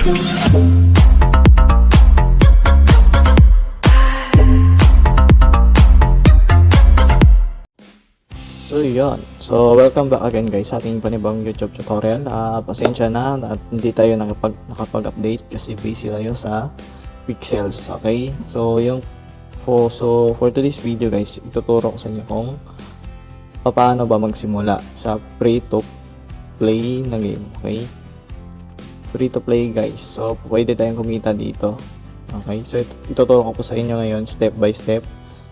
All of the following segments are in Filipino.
So yun. So welcome back again guys sa ating panibang YouTube tutorial. Pasensya na at hindi tayo nakapag-update kasi busy tayo sa pixels. Okay? So for today's video guys, ituturo ko sa inyo kung paano ba magsimula sa free to play na game. Okay? Free to play guys. So pwede tayong kumita dito. Okay? So ituturo ko po sa inyo ngayon step by step.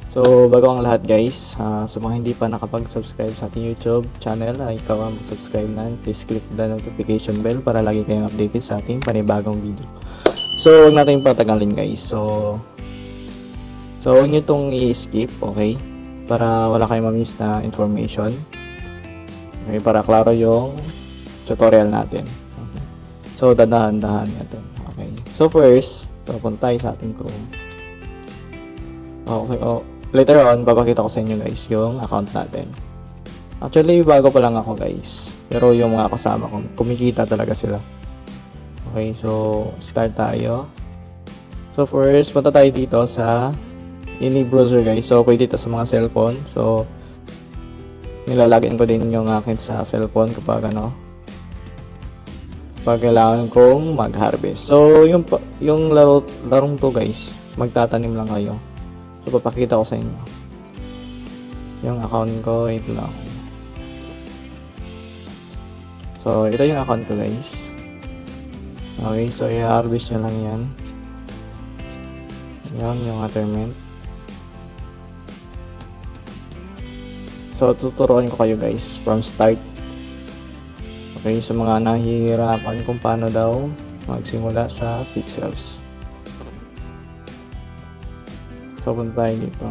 So, bago ang lahat guys, sa mga hindi pa nakapag-subscribe sa ating YouTube channel, ikaw ang mag-subscribe na, please click the notification bell para lagi kayong updated sa ating panibagong video. So, huwag natin patagalin guys. So huwag nyo itong i-skip, okay? Para wala kayong ma-miss na information. Okay, para klaro yung tutorial natin. Okay. So, dadahan-dahan natin. Okay. So, first, papunta tayo sa ating Chrome. Okay, later on, papakita ko sa inyo guys yung account natin. Actually, bago pa lang ako guys. Pero yung mga kasama ko, kumikita talaga sila. Okay, so start tayo. So first, punta tayo dito sa any browser guys. So pwede ito sa mga cellphone. So nilalagyan ko din yung akin sa cellphone kapag pag kailangan kong mag-harvest. So yung larong to guys, magtatanim lang kayo. So, papakita ko sa inyo. Yung account ko, ito lang. So, ito yung account ko, guys. Okay, so, i-harvest nyo lang yan. Yan, yung waterment. So, tuturuan ko kayo, guys, from start. Okay, sa mga nahihirapan kung paano daw magsimula sa pixels. So, punta tayo dito.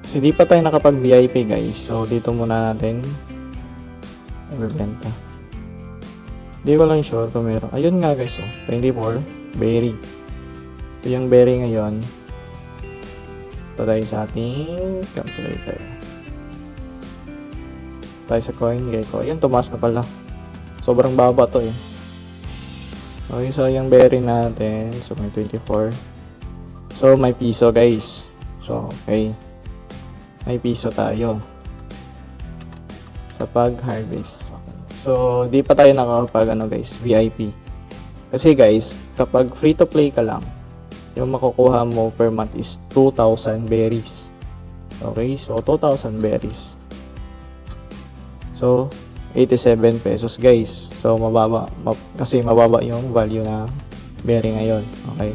Kasi di pa tayo nakapag-VIP guys. So, dito muna natin ibebenta. Di ko lang sure kung meron. Ayun nga guys, 24 berry. So, yung berry ngayon, ito tayo sa ating calculator. Tayo sa coin gecko. Ayun, tumaas na pala. Sobrang baba to eh. Okay, so yung berry natin, so may 24. So, may piso guys. So, okay. May piso tayo sa pag-harvest. Okay. So, di pa tayo nakakapag guys, VIP. Kasi guys, kapag free to play ka lang, yung makukuha mo per month is 2,000 berries. Okay, so 2,000 berries. So, 87 pesos guys. So, mababa. Kasi mababa yung value na berry ngayon. Okay.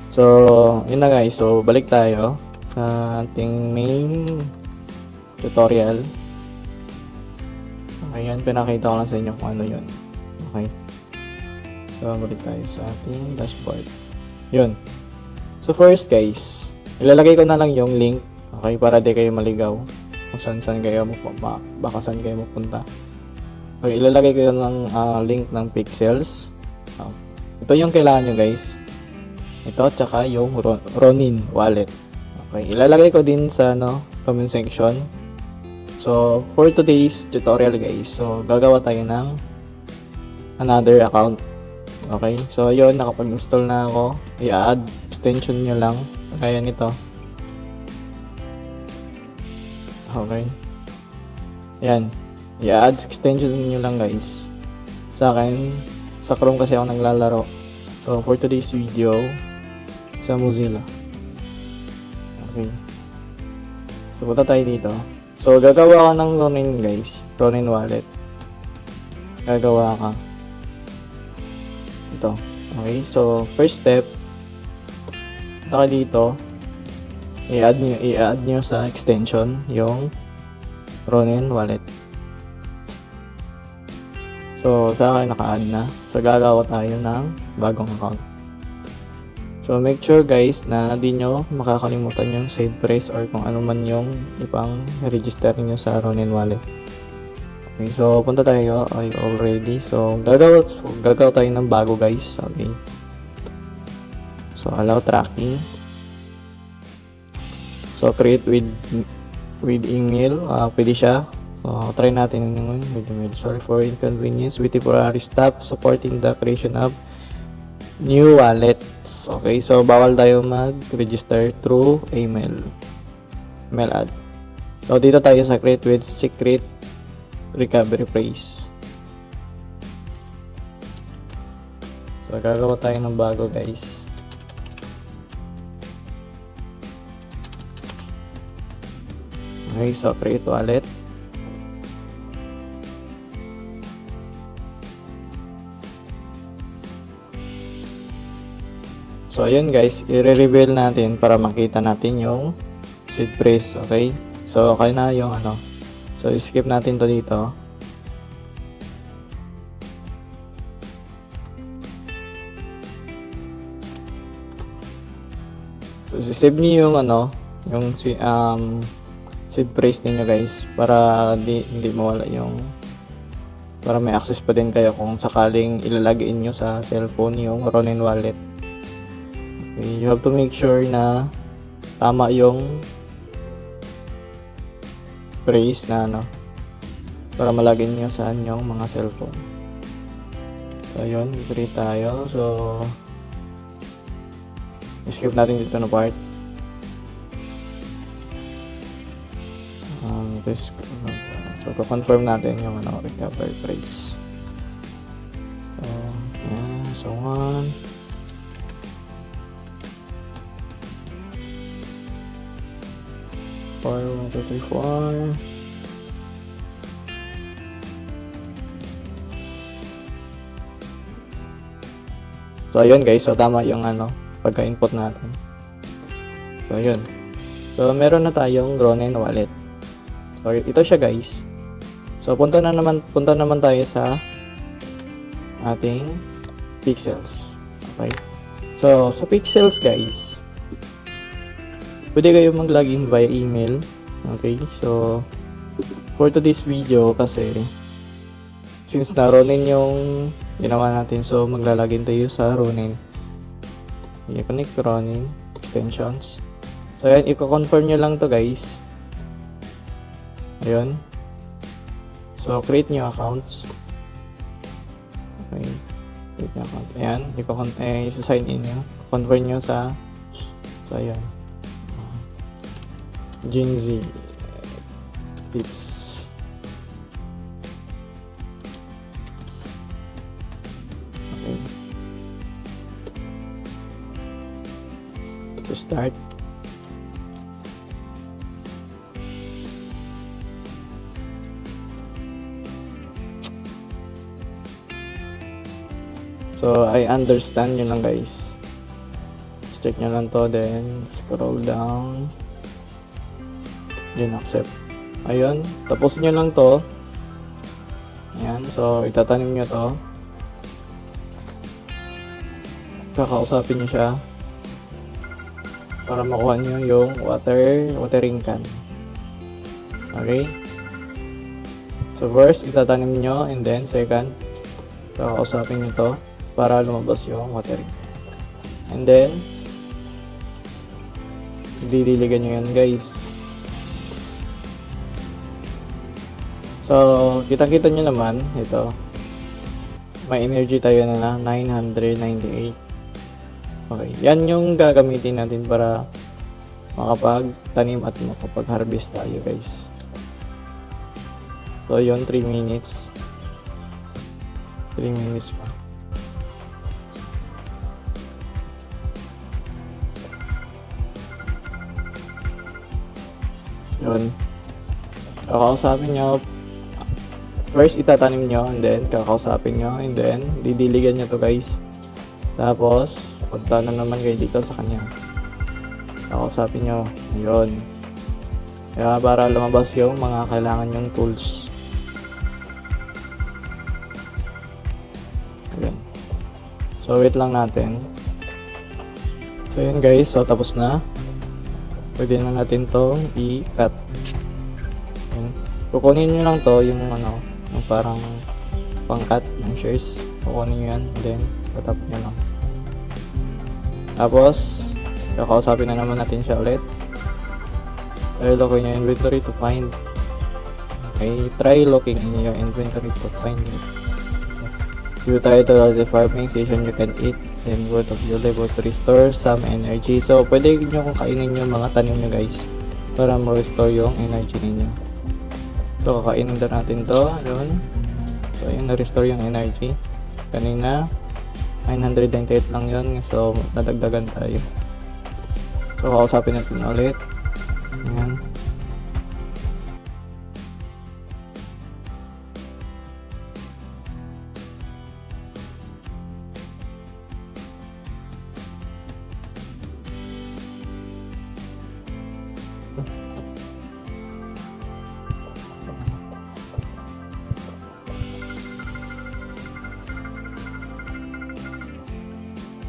So, yun na guys. So, balik tayo sa ating main tutorial. Okay, yan. Pinakita ko lang sa inyo kung ano yun. Okay. So, balik tayo sa ating dashboard. Yun. So, first guys, ilalagay ko na lang yung link. Okay, para di kayo maligaw kung saan kayo baka saan kayo mapunta. Okay, ilalagay ko ng link ng pixels. Ito yung kailangan nyo guys. Ito, tsaka yung Ronin wallet. Okay, ilalagay ko din sa comment section. So, for today's tutorial guys, so gagawa tayo ng another account. Okay, so yun, nakapag-install na ako. I-add extension nyo lang, kaya nito. Okay. Yan, i-add extension nyo lang guys. Sa akin, sa Chrome kasi ako naglalaro. So, for today's video, sa Mozilla. Okay. So, punta tayo dito. So, gagawa ka ng Ronin guys. Ronin wallet. Gagawa ka. Ito. Okay. So, first step, punta ka dito. I-add nyo sa extension yung Ronin wallet. So, sa akin naka-add na. So, gagawa tayo ng bagong account. So, make sure guys na di nyo makakalimutan yung save price or kung ano man yung ipang register nyo sa Ronin wallet. Okay, so punta tayo already. So, gagawa tayo ng bago guys. Okay. So, allow tracking. So, create with email. Pwede siya. So, try natin yun. Sorry for inconvenience. We temporarily stop supporting the creation of new wallets. Okay, so bawal tayo mag-register through email ad. So, dito tayo sa create with secret recovery phrase. So, gagawa tayo ng bago, guys. Okay, so create wallet. So, ayun guys, i-reveal natin para makita natin yung seed phrase, okay? So, okay na yung ano. So, skip natin to dito. So, save niyo yung ano, yung seed phrase ninyo guys para hindi mawala yung para may access pa din kayo kung sakaling ilalagay niyo sa cellphone yung Ronin wallet. Okay, you have to make sure na tama yung phrase na ano para malagay niyo sa inyong mga cellphone. So yun, create tayo. So skip natin dito na part. So confirm natin yung ano recovery phrase. So yeah, so 1 4, 1, 2, 3, 4. So ayun guys, so tama yung ano pagka-input natin. So ayun. So meron na tayong Ronin wallet. So ito siya guys. So punta naman tayo sa ating Pixels. Okay. So sa Pixels guys, pwede kayo mag-login via email. Okay, so for today's video kasi since na Ronin yung ginawa natin, so maglalagin tayo sa Ronin. I-connect Ronin extensions. So ayan, i-confirm nyo lang to guys. Ayun. So create new accounts. Okay, create new account. Ayan, i-sign in nyo. Confirm nyo sa so ayan, Jinzy Tips. Okay. To start. So I understand yun lang guys. Check nyo lang to, then scroll down. Then accept. Ayun, tapos nyo lang to. Ayan, so itatanim nyo to. Kakausapin nyo siya para makuha nyo yung watering can. Okay? So first, itatanim nyo, and then second, kakausapin nyo to para lumabas yung watering can. And then didiligan nyo yan guys. So, kitang-kita nyo naman, ito, may energy tayo na 998. Okay, yan yung gagamitin natin para makapag-tanim at makapag-harvest tayo guys. So, yun, 3 minutes. 3 minutes pa. Yun. Kakausapin nyo. First, itatanim nyo, and then kakausapin nyo, and then didiligan nyo to guys. Tapos, punta na naman kayo dito sa kanya. Kakausapin nyo. Ayun. Kaya para lumabas yung mga kailangan yung tools. Ayan. So, wait lang natin. So, yun guys. So, tapos na. Pwede na natin to i-cut. Ayan. Kukunin nyo lang to, yung ano, yung parang pang-cut ng shares. Kukunin nyo yan, then tatap nyo lang. Tapos kakausapin na naman natin siya ulit. Ilagay nyo inventory to find Okay, try looking in your inventory to find it. You try to the farming station you can eat, then go to your level to restore some energy. So, pwede nyo kung kainin yung mga tanim nyo guys, para ma-restore yung energy ninyo. So, kakainin na natin to. Yun. So, yun, na-restore yung energy. Kanina, 998 lang yun. So, nadagdagan tayo. So, kakausapin natin ulit. Ayan.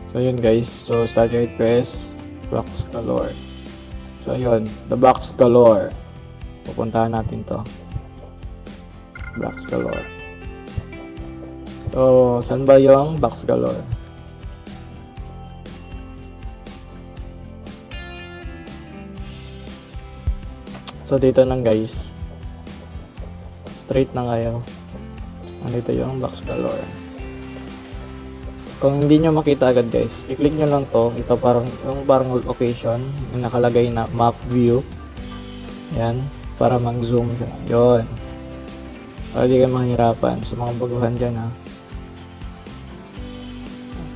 So yun guys, so start your quest, box galore. So yun, the box galore. Pupuntahan natin to. Box galore. So, saan ba yung box galore? So dito lang guys. Straight na kayo. Andito yung box galore. Kung hindi nyo makita agad guys, i-click nyo lang to. Ito parang location, yung nakalagay na map view. Yan, para mag-zoom siya. Yun. Para di kayo mahirapan sa mga baguhan dyan ha.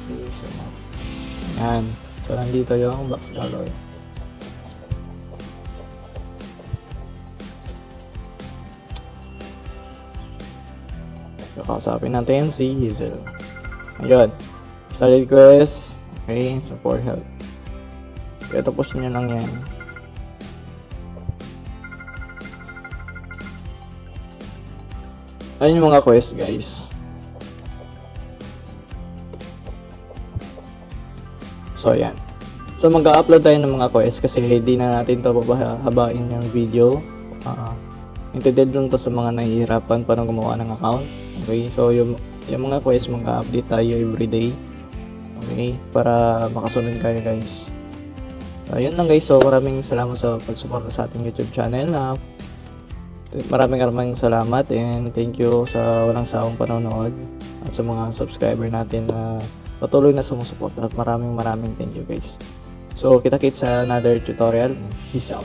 Okay, so yan. So nandito yung box galore. Kakausapin natin si Hazel. Ayun. Started quest. Okay, support help. Kaya tapos nyo lang yan. Ayun yung mga quest guys. So yan. So mag-upload tayo ng mga quest kasi hindi na natin to habain yung video. Intended lang to sa mga nahihirapan pa nang gumawa ng account. Okay, so yung mga quest mag-update tayo everyday. Okay, para makasunod kayo guys. So yun lang guys, so maraming salamat sa pagsuporta sa ating YouTube channel. Maraming salamat and thank you sa walang sawang panonood at sa mga subscriber natin na patuloy na sumusuporta. Maraming thank you guys. So kita-kits sa another tutorial and peace out.